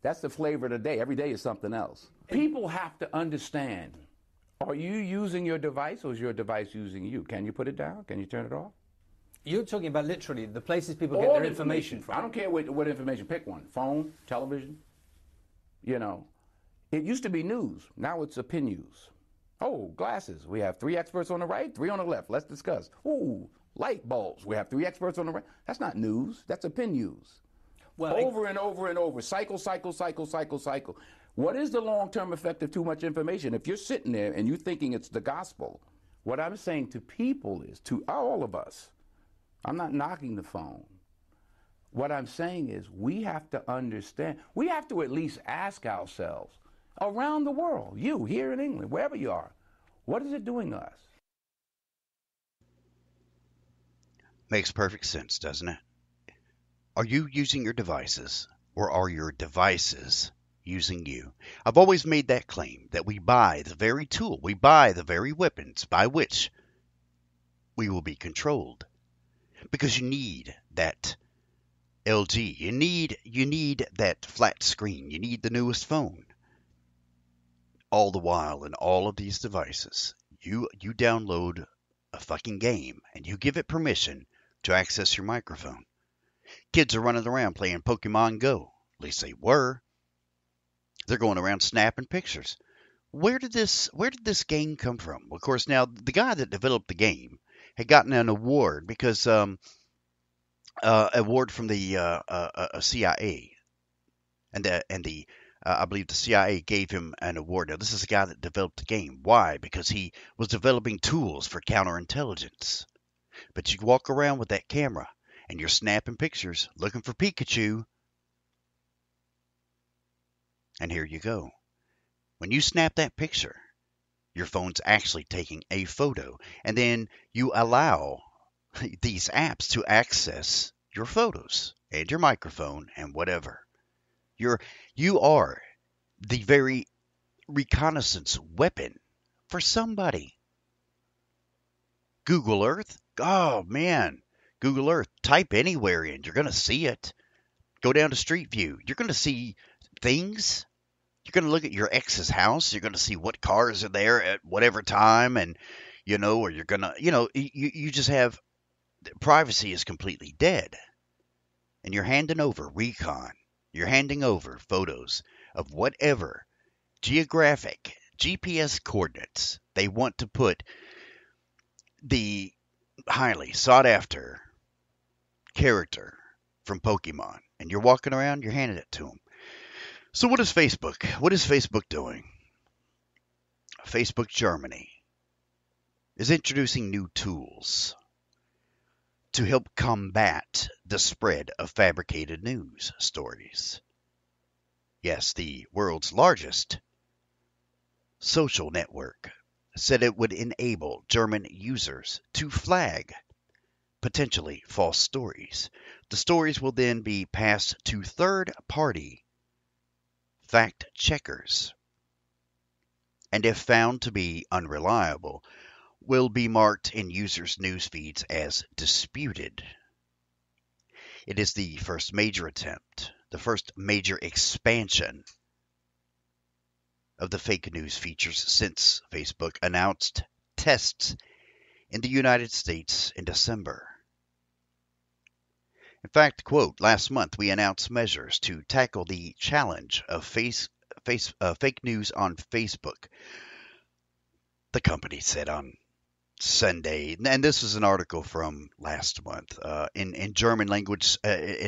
That's the flavor of the day. Every day is something else. People have to understand, are you using your device or is your device using you? Can you put it down? Can you turn it off? You're talking about literally the places people get their information from. I don't care what information. Pick one. Phone, television. You know, it used to be news. Now it's opinion news. Oh, glasses. We have 3 experts on the right, 3 on the left. Let's discuss. Ooh, light bulbs. We have 3 experts on the right. That's not news. That's opinion news. Well, over and over and over. Cycle, cycle, cycle, cycle, cycle. What is the long-term effect of too much information? If you're sitting there and you're thinking it's the gospel, what I'm saying to people is, to all of us, I'm not knocking the phone. What I'm saying is we have to understand, we have to at least ask ourselves, around the world, you here in England, wherever you are, what is it doing to us? Makes perfect sense, doesn't it? Are you using your devices, or are your devices using you? I've always made that claim that we buy the very tool, we buy the very weapons by which we will be controlled. Because you need that LG, you need that flat screen, you need the newest phone. All the while, in all of these devices, you download a fucking game and you give it permission to access your microphone. Kids are running around playing Pokemon Go. At least they were. They're going around snapping pictures. Where did this game come from? Of course, now the guy that developed the game had gotten an award because award from the CIA, and I believe the CIA gave him an award. Now, this is a guy that developed the game. Why? Because he was developing tools for counterintelligence. But you walk around with that camera and you're snapping pictures, looking for Pikachu. And here you go. When you snap that picture, your phone's actually taking a photo. And then you allow these apps to access your photos and your microphone and whatever. You are the very reconnaissance weapon for somebody. Google Earth? Oh, man. Google Earth. Type anywhere in. You're going to see it. Go down to Street View. You're going to see things. You're going to look at your ex's house. You're going to see what cars are there at whatever time. And, or you're going to, you just have, privacy is completely dead. And you're handing over recon. You're handing over photos of whatever geographic GPS coordinates they want to put the highly sought after character from Pokemon. And you're walking around, you're handing it to them. So what is Facebook? What is Facebook doing? Facebook Germany is introducing new tools to help combat the spread of fabricated news stories. Yes, the world's largest social network said it would enable German users to flag potentially false stories. The stories will then be passed to third-party fact checkers, and if found to be unreliable, will be marked in users' news feeds as disputed. It is the first major attempt, the first major expansion of the fake news features since Facebook announced tests in the United States in December. In fact, quote, last month we announced measures to tackle the challenge of fake news on Facebook, the company said on Sunday, and this is an article from last month in German language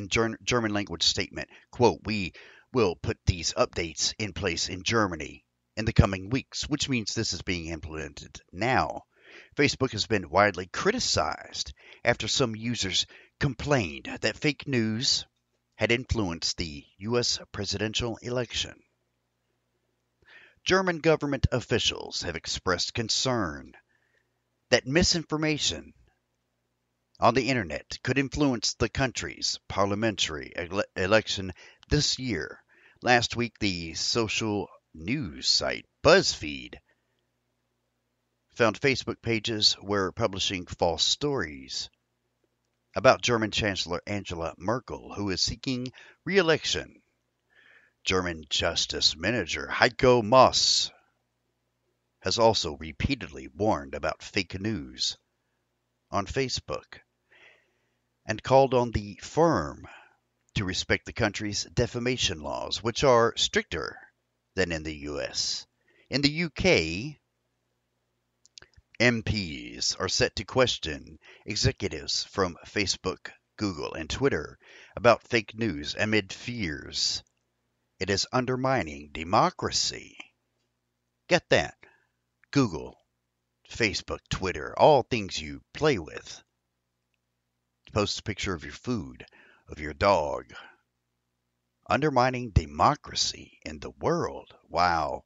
German language statement. Quote: "We will put these updates in place in Germany in the coming weeks," which means this is being implemented now. Facebook has been widely criticized after some users complained that fake news had influenced the U.S. presidential election. German government officials have expressed concern that misinformation on the internet could influence the country's parliamentary election this year. Last week, the social news site BuzzFeed found Facebook pages were publishing false stories about German Chancellor Angela Merkel, who is seeking re-election German Justice Minister Heiko Maas has also repeatedly warned about fake news on Facebook and called on the firm to respect the country's defamation laws, which are stricter than in the US. In the UK, MPs are set to question executives from Facebook, Google, and Twitter about fake news amid fears it is undermining democracy. Get that? Google, Facebook, Twitter, all things you play with. Post a picture of your food, of your dog. Undermining democracy in the world. Wow.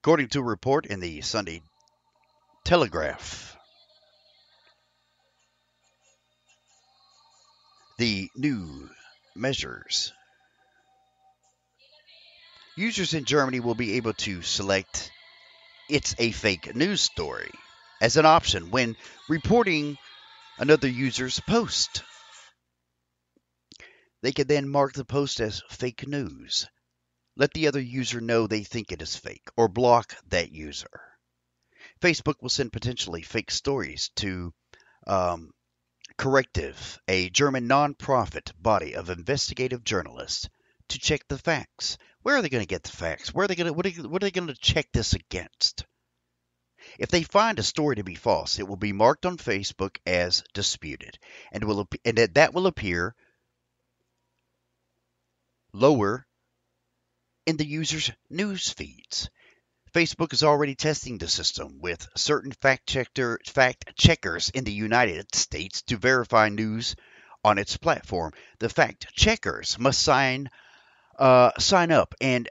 According to a report in the Sunday Telegraph, the new measures. Users in Germany will be able to select "It's a fake news story" as an option when reporting another user's post. They can then mark the post as fake news, let the other user know they think it is fake, or block that user. Facebook will send potentially fake stories to Corrective, a German non-profit body of investigative journalists, to check the facts. Where are they going to get the facts? What are they going to check this against? If they find a story to be false, it will be marked on Facebook as disputed, and that will appear lower in the user's news feeds. Facebook is already testing the system with certain fact checkers in the United States to verify news on its platform. The fact checkers must sign up and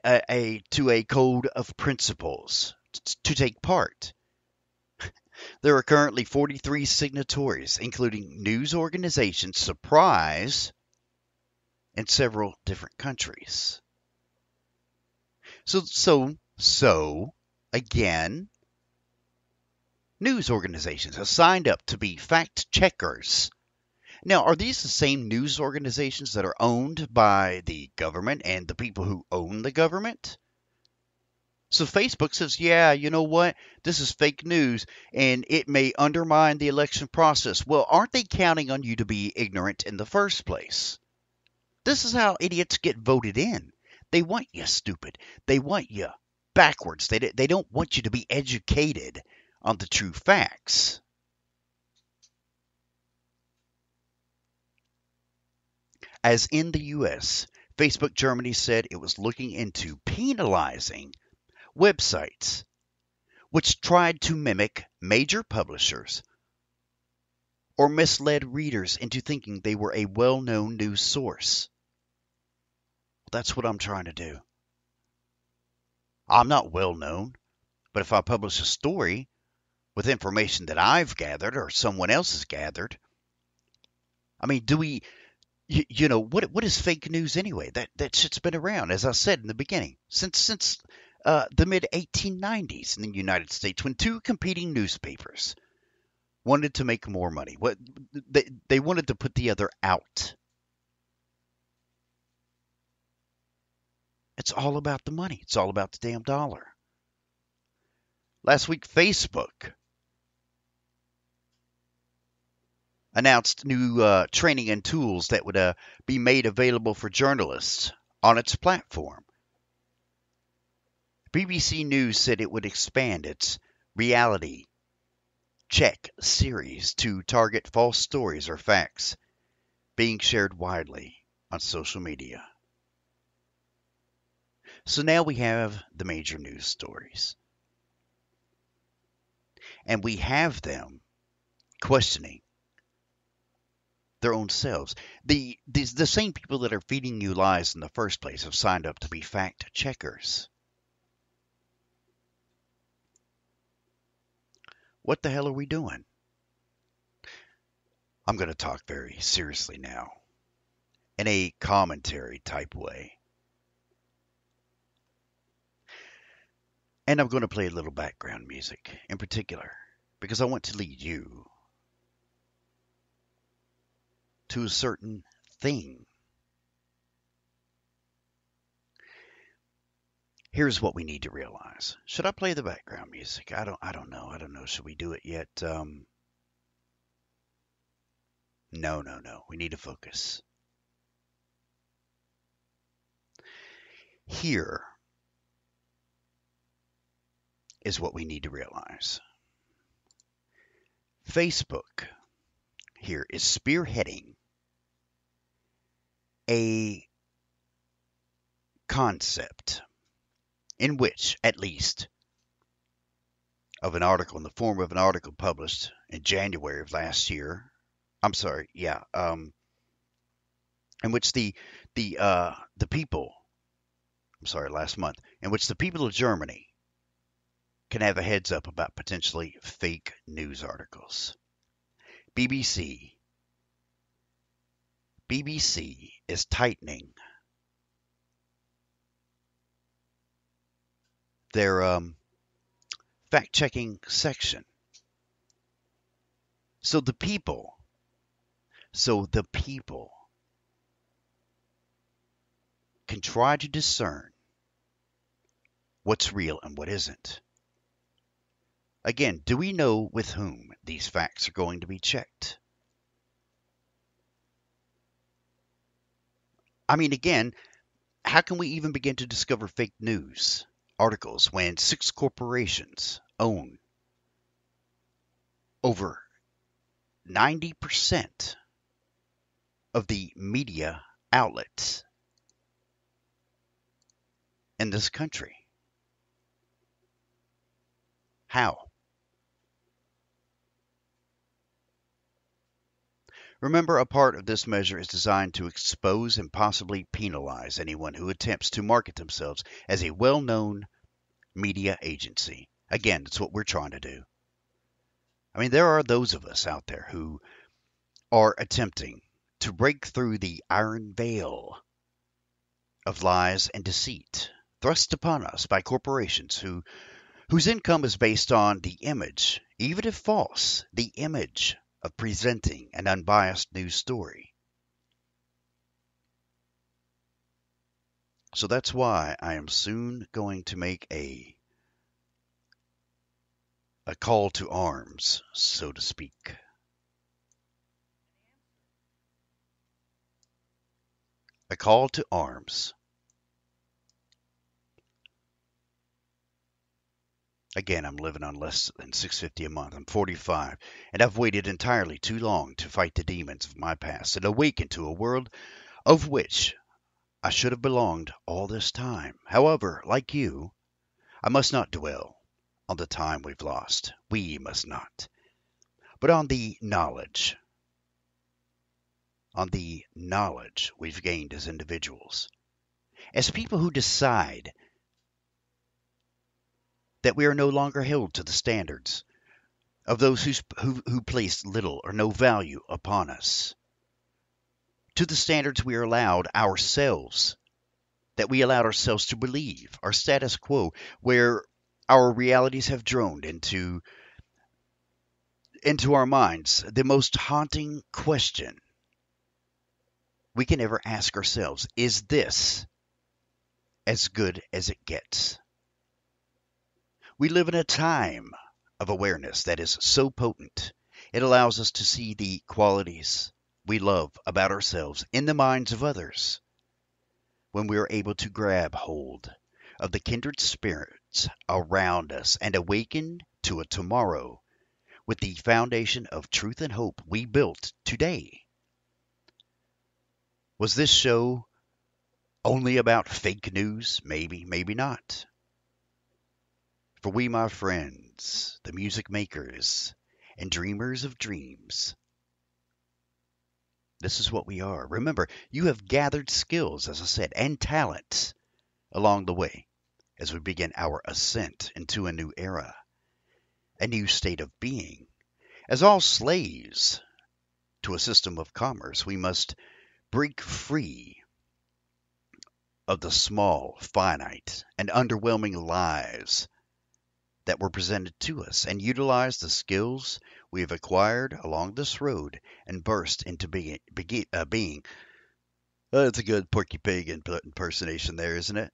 to a code of principles to take part. There are currently 43 signatories, including news organizations, Surprise, in several different countries. So again, news organizations have signed up to be fact checkers. Now, are these the same news organizations that are owned by the government and the people who own the government? So Facebook says, yeah, you know what? This is fake news and it may undermine the election process. Well, aren't they counting on you to be ignorant in the first place? This is how idiots get voted in. They want you stupid. They want you backwards. They don't want you to be educated on the true facts. As in the US, Facebook Germany said it was looking into penalizing websites which tried to mimic major publishers or misled readers into thinking they were a well-known news source. That's what I'm trying to do. I'm not well-known, but if I publish a story with information that I've gathered or someone else has gathered, I mean, what is fake news anyway? That shit's been around, as I said in the beginning, since the mid 1890s in the United States, when two competing newspapers wanted to make more money. They wanted to put the other out. It's all about the money. It's all about the damn dollar. Last week, Facebook announced new training and tools that would be made available for journalists on its platform. BBC News said it would expand its reality check series to target false stories or facts being shared widely on social media. So now we have the major news stories. And we have them questioning their own selves. The same people that are feeding you lies in the first place have signed up to be fact checkers. What the hell are we doing? I'm going to talk very seriously now, in a commentary type way. And I'm going to play a little background music in particular, because I want to lead you to a certain thing. Here's what we need to realize. Should I play the background music? I don't know. I don't know. Should we do it yet? No. We need to focus. Here is what we need to realize. Facebook here is spearheading a concept in which, at least, of an article, in the form of an article published in January of last year. I'm sorry, yeah, in which the people, I'm sorry, last month, in which the people of Germany can have a heads up about potentially fake news articles. BBC is tightening their fact-checking section. So the people can try to discern what's real and what isn't. Again, do we know with whom these facts are going to be checked? I mean, again, how can we even begin to discover fake news articles when 6 corporations own over 90% of the media outlets in this country? How? Remember, a part of this measure is designed to expose and possibly penalize anyone who attempts to market themselves as a well-known media agency. Again, that's what we're trying to do. I mean, there are those of us out there who are attempting to break through the iron veil of lies and deceit thrust upon us by corporations whose income is based on the image, even if false, the image of presenting an unbiased news story. So that's why I am soon going to make a call to arms, so to speak. A call to arms. Again, I'm living on less than $6.50 a month. I'm 45, and I've waited entirely too long to fight the demons of my past and awaken to a world of which I should have belonged all this time. However, like you, I must not dwell on the time we've lost. We must not. But on the knowledge we've gained as individuals, as people who decide that we are no longer held to the standards of those who place little or no value upon us, to the standards we allowed ourselves to believe, our status quo, where our realities have droned into our minds, the most haunting question we can ever ask ourselves: is this as good as it gets? We live in a time of awareness that is so potent. It allows us to see the qualities we love about ourselves in the minds of others. When we are able to grab hold of the kindred spirits around us and awaken to a tomorrow with the foundation of truth and hope we built today. Was this show only about fake news? Maybe, maybe not. For we, my friends, the music makers and dreamers of dreams, this is what we are. Remember, you have gathered skills, as I said, and talents along the way as we begin our ascent into a new era, a new state of being. As all slaves to a system of commerce, we must break free of the small, finite, and underwhelming lies that were presented to us, and utilize the skills we have acquired along this road and burst into being. It's a good Porky Pig impersonation there, isn't it?